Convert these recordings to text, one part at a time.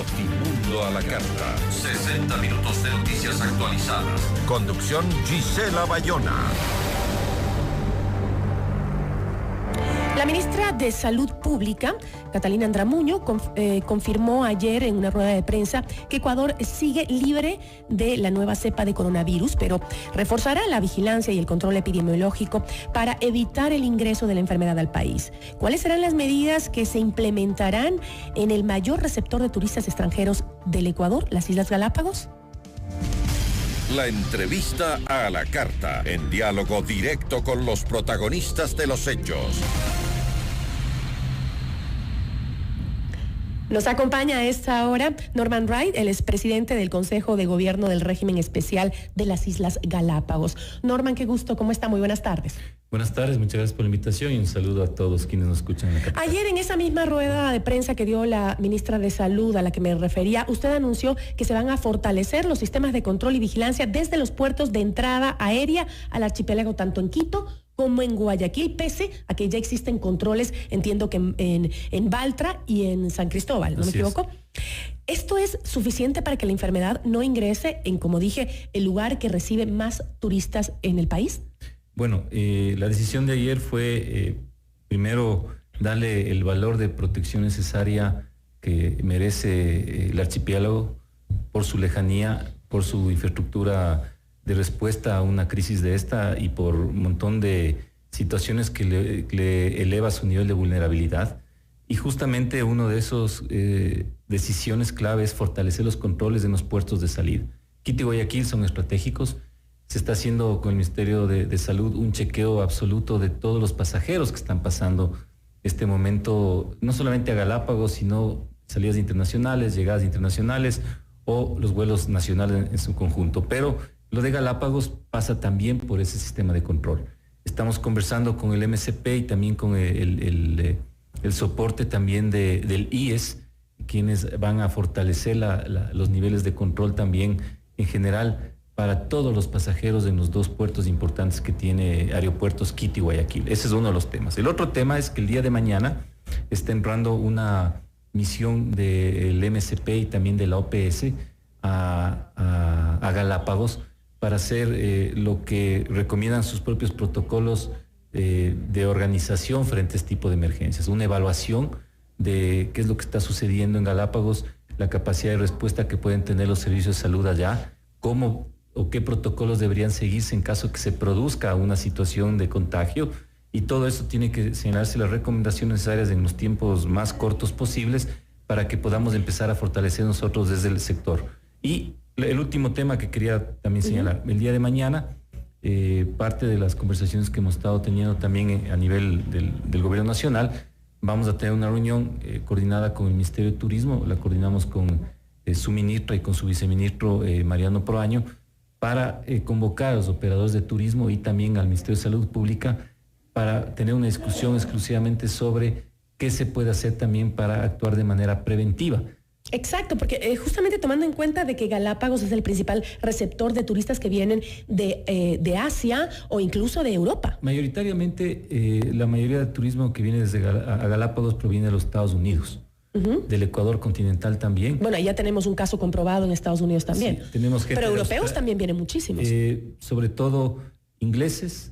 Notimundo a la carta. 60 minutos de noticias actualizadas. Conducción Gisela Bayona. La ministra de Salud Pública, Catalina Andramuño, confirmó ayer en una rueda de prensa que Ecuador sigue libre de la nueva cepa de coronavirus, pero reforzará la vigilancia y el control epidemiológico para evitar el ingreso de la enfermedad al país. ¿Cuáles serán las medidas que se implementarán en el mayor receptor de turistas extranjeros del Ecuador, las Islas Galápagos? La entrevista a la carta, en diálogo directo con los protagonistas de los hechos. Nos acompaña a esta hora Norman Wright, el expresidente del Consejo de Gobierno del Régimen Especial de las Islas Galápagos. Norman, qué gusto, ¿cómo está? Muy buenas tardes. Buenas tardes, muchas gracias por la invitación y un saludo a todos quienes nos escuchan en la capital. Ayer en esa misma rueda de prensa que dio la ministra de Salud, a la que me refería, usted anunció que se van a fortalecer los sistemas de control y vigilancia desde los puertos de entrada aérea al archipiélago, tanto en Quito como en Guayaquil, pese a que ya existen controles, entiendo que en Baltra y en San Cristóbal, ¿no me equivoco? ¿Esto es suficiente para que la enfermedad no ingrese en, como dije, el lugar que recibe más turistas en el país? Bueno, la decisión de ayer fue, primero, darle el valor de protección necesaria que merece el archipiélago por su lejanía, por su infraestructura de respuesta a una crisis de esta y por un montón de situaciones que le eleva su nivel de vulnerabilidad. Y justamente uno de esos decisiones clave es fortalecer los controles en los puertos de salida. Quito y Guayaquil son estratégicos. Se está haciendo con el Ministerio de Salud un chequeo absoluto de todos los pasajeros que están pasando este momento, no solamente a Galápagos, sino salidas internacionales, llegadas internacionales o los vuelos nacionales en su conjunto. Pero lo de Galápagos pasa también por ese sistema de control. Estamos conversando con el MCP y también con el soporte también del IES, quienes van a fortalecer los niveles de control también en general para todos los pasajeros en los dos puertos importantes que tiene Aeropuertos Quito y Guayaquil. Ese es uno de los temas. El otro tema es que el día de mañana está entrando una misión del MCP y también de la OPS a Galápagos para hacer lo que recomiendan sus propios protocolos de organización frente a este tipo de emergencias. Una evaluación de qué es lo que está sucediendo en Galápagos, la capacidad de respuesta que pueden tener los servicios de salud allá, cómo o qué protocolos deberían seguirse en caso que se produzca una situación de contagio, y todo eso tiene que señalarse las recomendaciones necesarias en los tiempos más cortos posibles para que podamos empezar a fortalecer nosotros desde el sector. Y el último tema que quería también señalar, el día de mañana, parte de las conversaciones que hemos estado teniendo también a nivel del gobierno nacional, vamos a tener una reunión coordinada con el Ministerio de Turismo, la coordinamos con su ministra y con su viceministro Mariano Proaño, para convocar a los operadores de turismo y también al Ministerio de Salud Pública para tener una discusión exclusivamente sobre qué se puede hacer también para actuar de manera preventiva. Exacto, porque justamente tomando en cuenta de que Galápagos es el principal receptor de turistas que vienen de Asia o incluso de Europa. Mayoritariamente, la mayoría del turismo que viene desde a Galápagos proviene de los Estados Unidos. Del Ecuador continental también. Bueno, ya tenemos un caso comprobado en Estados Unidos también. Sí, tenemos gente. Pero europeos también vienen muchísimos. Sobre todo ingleses,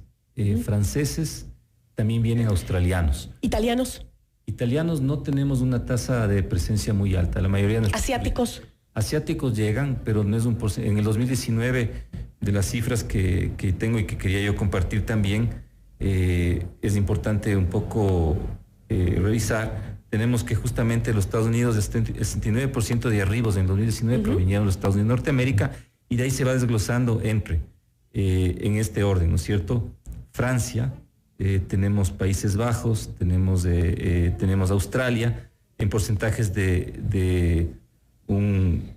franceses, también vienen australianos. ¿Italianos? Italianos no tenemos una tasa de presencia muy alta. La mayoría de ¿Asiáticos? Asiáticos llegan, pero no es un porcentaje. En el 2019, de las cifras que tengo y que quería yo compartir también, es importante un poco revisar. Tenemos que justamente los Estados Unidos, el 69% de arribos en 2019 provinieron de los Estados Unidos de Norteamérica, y de ahí se va desglosando entre, en este orden, ¿no es cierto? Francia, tenemos Países Bajos, tenemos Australia, en porcentajes de un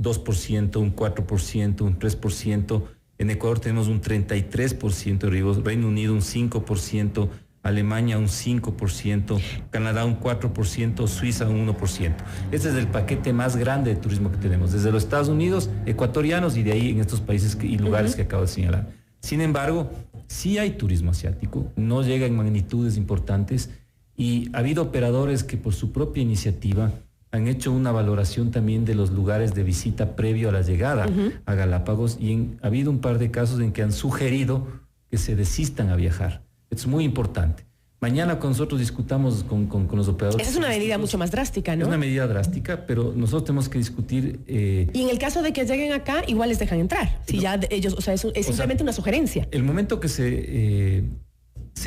2%, un 4%, un 3%. En Ecuador tenemos un 33% de arribos, Reino Unido un 5%, Alemania un 5%, Canadá un 4%, Suiza un 1%. Este es el paquete más grande de turismo que tenemos, desde los Estados Unidos, ecuatorianos, y de ahí en estos países y lugares que acabo de señalar. Sin embargo, sí hay turismo asiático, no llega en magnitudes importantes, y ha habido operadores que por su propia iniciativa han hecho una valoración también de los lugares de visita previo a la llegada a Galápagos y ha habido un par de casos en que han sugerido que se desistan a viajar. Es muy importante. Mañana con nosotros discutamos con los operadores. Esa es una medida mucho más drástica, ¿no? Es una medida drástica, pero nosotros tenemos que discutir... Y en el caso de que lleguen acá, igual les dejan entrar. Si no, ya ellos, o sea, es simplemente una sugerencia. El momento que se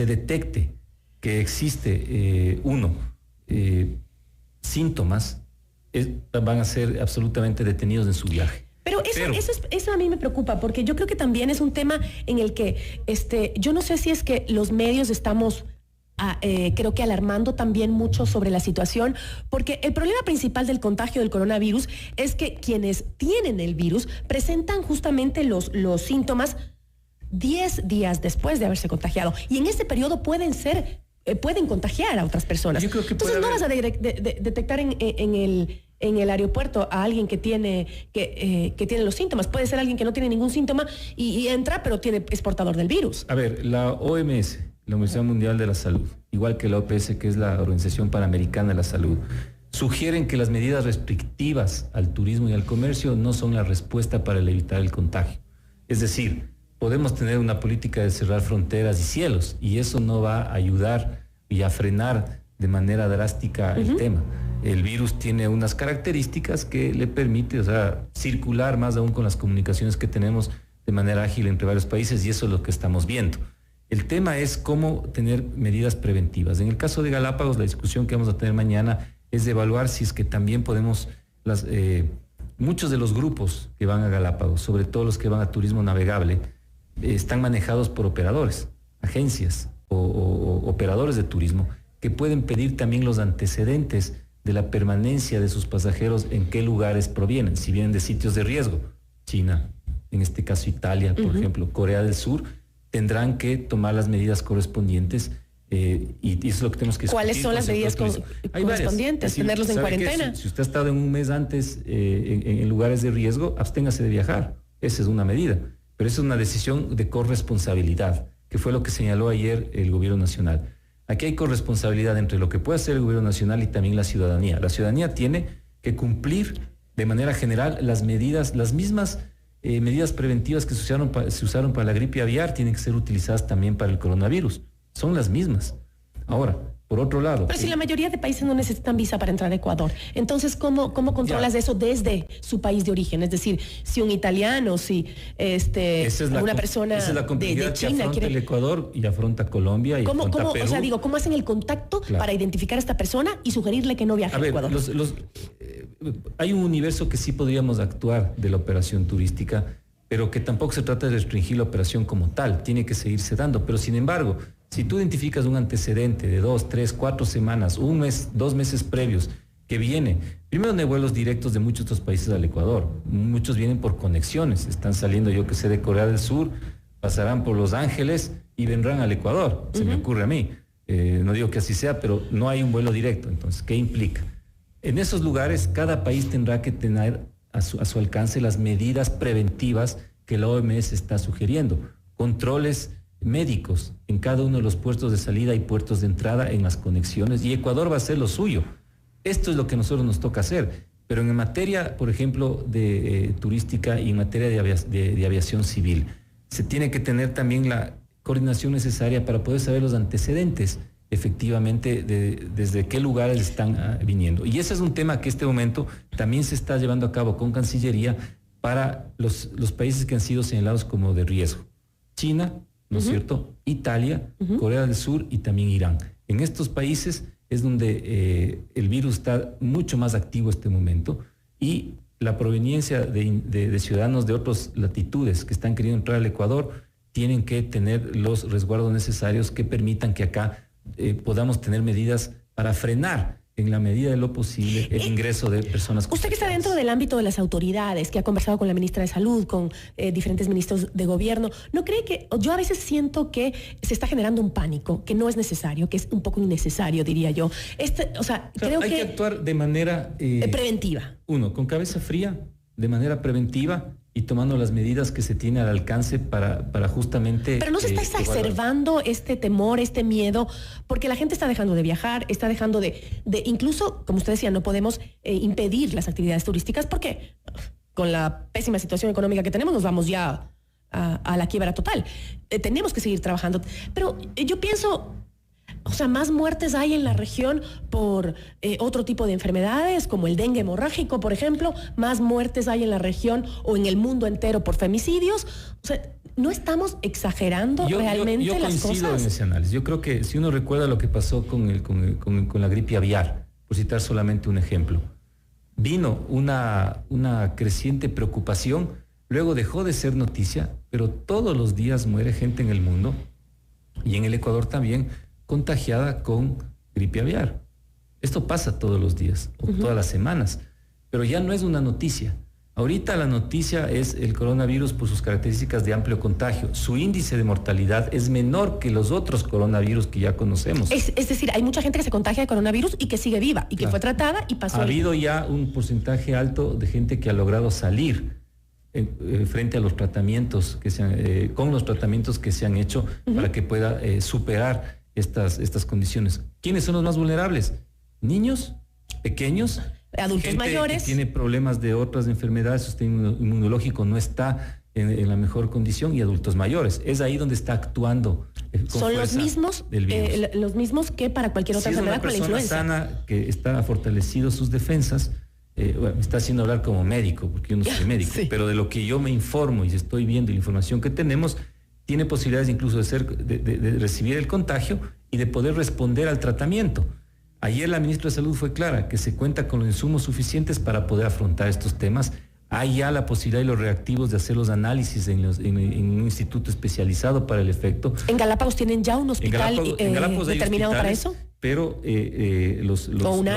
detecte que existe síntomas, van a ser absolutamente detenidos en su viaje. Pero eso a mí me preocupa, porque yo creo que también es un tema en el que yo no sé si es que los medios estamos creo que alarmando también mucho sobre la situación, porque el problema principal del contagio del coronavirus es que quienes tienen el virus presentan justamente los síntomas 10 días después de haberse contagiado, y en ese periodo pueden contagiar a otras personas. Yo creo que entonces no vas a detectar en el aeropuerto a alguien que tiene los síntomas. Puede ser alguien que no tiene ningún síntoma y entra, pero es portador del virus. A ver, la OMS, la Organización Mundial de la Salud, igual que la OPS, que es la Organización Panamericana de la Salud, sugieren que las medidas restrictivas al turismo y al comercio no son la respuesta para evitar el contagio. Es decir, podemos tener una política de cerrar fronteras y cielos, y eso no va a ayudar y a frenar de manera drástica el tema. El virus tiene unas características que le permite, circular más aún con las comunicaciones que tenemos de manera ágil entre varios países, y eso es lo que estamos viendo. El tema es cómo tener medidas preventivas. En el caso de Galápagos, la discusión que vamos a tener mañana es de evaluar si es que también podemos, muchos de los grupos que van a Galápagos, sobre todo los que van a turismo navegable, están manejados por operadores, agencias o operadores de turismo, que pueden pedir también los antecedentes de la permanencia de sus pasajeros, en qué lugares provienen, si vienen de sitios de riesgo, China, en este caso Italia, por ejemplo, Corea del Sur, tendrán que tomar las medidas correspondientes y eso es lo que tenemos que discutir. ¿Cuáles son las medidas correspondientes? Decir, ¿tenerlos en cuarentena? Si usted ha estado en un mes antes en lugares de riesgo, absténgase de viajar. Esa es una medida, pero esa es una decisión de corresponsabilidad, que fue lo que señaló ayer el gobierno nacional. Aquí hay corresponsabilidad entre lo que puede hacer el gobierno nacional y también la ciudadanía. La ciudadanía tiene que cumplir de manera general las mismas medidas preventivas que se usaron para la gripe aviar, tienen que ser utilizadas también para el coronavirus. Son las mismas. Ahora, por otro lado... Pero si la mayoría de países no necesitan visa para entrar a Ecuador, entonces ¿cómo controlas eso desde su país de origen? Es decir, si un italiano, si una persona esa es la complejidad de China que afronta el Ecuador y afronta Colombia y afronta Perú. O sea, ¿cómo hacen el contacto para identificar a esta persona y sugerirle que no viaje a Ecuador? Hay un universo que sí podríamos actuar de la operación turística, pero que tampoco se trata de restringir la operación como tal, tiene que seguirse dando. Pero sin embargo, si tú identificas un antecedente de 2, 3, 4 semanas, un mes, 2 meses previos, que viene, primero no hay vuelos directos de muchos otros países al Ecuador, muchos vienen por conexiones, están saliendo, yo que sé, de Corea del Sur, pasarán por Los Ángeles y vendrán al Ecuador, se me ocurre a mí. No digo que así sea, pero no hay un vuelo directo. Entonces, ¿qué implica? En esos lugares, cada país tendrá que tener a su alcance las medidas preventivas que la OMS está sugiriendo. Controles médicos en cada uno de los puertos de salida y puertos de entrada en las conexiones, y Ecuador va a hacer lo suyo. Esto es lo que a nosotros nos toca hacer. Pero en materia, por ejemplo, de turística y en materia de aviación civil, se tiene que tener también la coordinación necesaria para poder saber los antecedentes efectivamente desde qué lugares están viniendo. Y ese es un tema que en este momento también se está llevando a cabo con Cancillería para los países que han sido señalados como de riesgo. China, ¿no es cierto? Italia, Corea del Sur y también Irán. En estos países es donde el virus está mucho más activo en este momento, y la proveniencia de ciudadanos de otras latitudes que están queriendo entrar al Ecuador tienen que tener los resguardos necesarios que permitan que acá podamos tener medidas para frenar en la medida de lo posible el ingreso de personas. Usted que está dentro del ámbito de las autoridades, que ha conversado con la ministra de Salud, con diferentes ministros de gobierno, ¿no cree que yo a veces siento que se está generando un pánico que no es necesario, que es un poco innecesario, diría yo? Creo hay que actuar de manera preventiva. Uno, con cabeza fría, de manera preventiva y tomando las medidas que se tiene al alcance para justamente... Pero no se está exacerbando este temor, este miedo, porque la gente está dejando de viajar, está dejando de incluso, como usted decía, no podemos impedir las actividades turísticas porque con la pésima situación económica que tenemos nos vamos ya a la quiebra total. Tenemos que seguir trabajando. Pero yo pienso... O sea, más muertes hay en la región por otro tipo de enfermedades, como el dengue hemorrágico, por ejemplo. Más muertes hay en la región o en el mundo entero por femicidios. O sea, ¿no estamos exagerando realmente las cosas? Yo coincido en ese análisis. Yo creo que si uno recuerda lo que pasó con la gripe aviar, por citar solamente un ejemplo, vino una creciente preocupación, luego dejó de ser noticia, pero todos los días muere gente en el mundo y en el Ecuador también, contagiada con gripe aviar. Esto pasa todos los días o todas las semanas, pero ya no es una noticia. Ahorita la noticia es el coronavirus por sus características de amplio contagio. Su índice de mortalidad es menor que los otros coronavirus que ya conocemos. Es decir, hay mucha gente que se contagia de coronavirus y que sigue viva y que fue tratada y pasó. Ha habido ya un porcentaje alto de gente que ha logrado salir frente a los tratamientos con los tratamientos que se han hecho para que pueda superar estas condiciones. ¿Quiénes son los más vulnerables? Niños, pequeños, adultos mayores. Que tiene problemas de otras enfermedades, su sistema inmunológico no está en la mejor condición, y adultos mayores. Es ahí donde está actuando son los mismos que para cualquier otra enfermedad, como la influenza. Sana que está fortalecido sus defensas, me está haciendo hablar como médico, porque yo no soy médico, sí. Pero de lo que yo me informo y estoy viendo la información que tenemos, tiene posibilidades incluso de recibir el contagio y de poder responder al tratamiento. Ayer la ministra de Salud fue clara que se cuenta con los insumos suficientes para poder afrontar estos temas. Hay ya la posibilidad y los reactivos de hacer los análisis en un instituto especializado para el efecto. ¿En Galápagos tienen ya un hospital determinado para eso? Pero los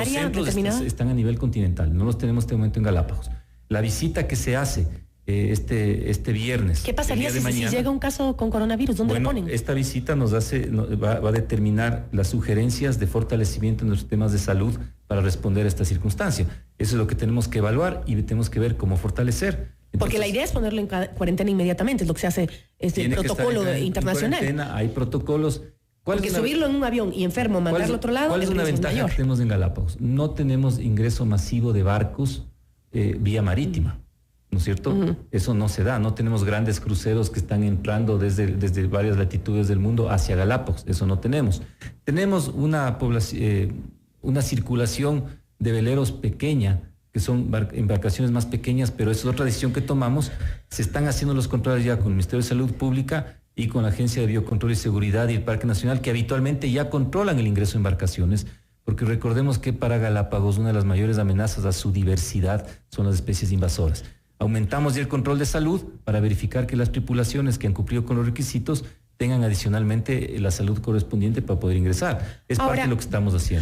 centros están a nivel continental. No los tenemos en este momento en Galápagos. La visita que se hace este viernes. ¿Qué pasaría si llega un caso con coronavirus? ¿Dónde lo ponen? Esta visita va a determinar las sugerencias de fortalecimiento en los sistemas de salud para responder a esta circunstancia. Eso es lo que tenemos que evaluar y tenemos que ver cómo fortalecer. Entonces, porque la idea es ponerlo en cuarentena inmediatamente, es lo que se hace, es el protocolo internacional. Hay protocolos. Porque subirlo en un avión y enfermo, mandarlo a otro lado, ¿cuál es una ventaja que tenemos en Galápagos? No tenemos ingreso masivo de barcos vía marítima. ¿No es cierto? Eso no se da. No tenemos grandes cruceros que están entrando desde varias latitudes del mundo hacia Galápagos. Eso no tenemos. Tenemos una circulación de veleros pequeña, que son embarcaciones más pequeñas, pero esa es otra decisión que tomamos. Se están haciendo los controles ya con el Ministerio de Salud Pública y con la Agencia de Biocontrol y Seguridad y el Parque Nacional, que habitualmente ya controlan el ingreso de embarcaciones, porque recordemos que para Galápagos una de las mayores amenazas a su diversidad son las especies invasoras. Aumentamos ya el control de salud para verificar que las tripulaciones que han cumplido con los requisitos tengan adicionalmente la salud correspondiente para poder ingresar. Es parte de lo que estamos haciendo.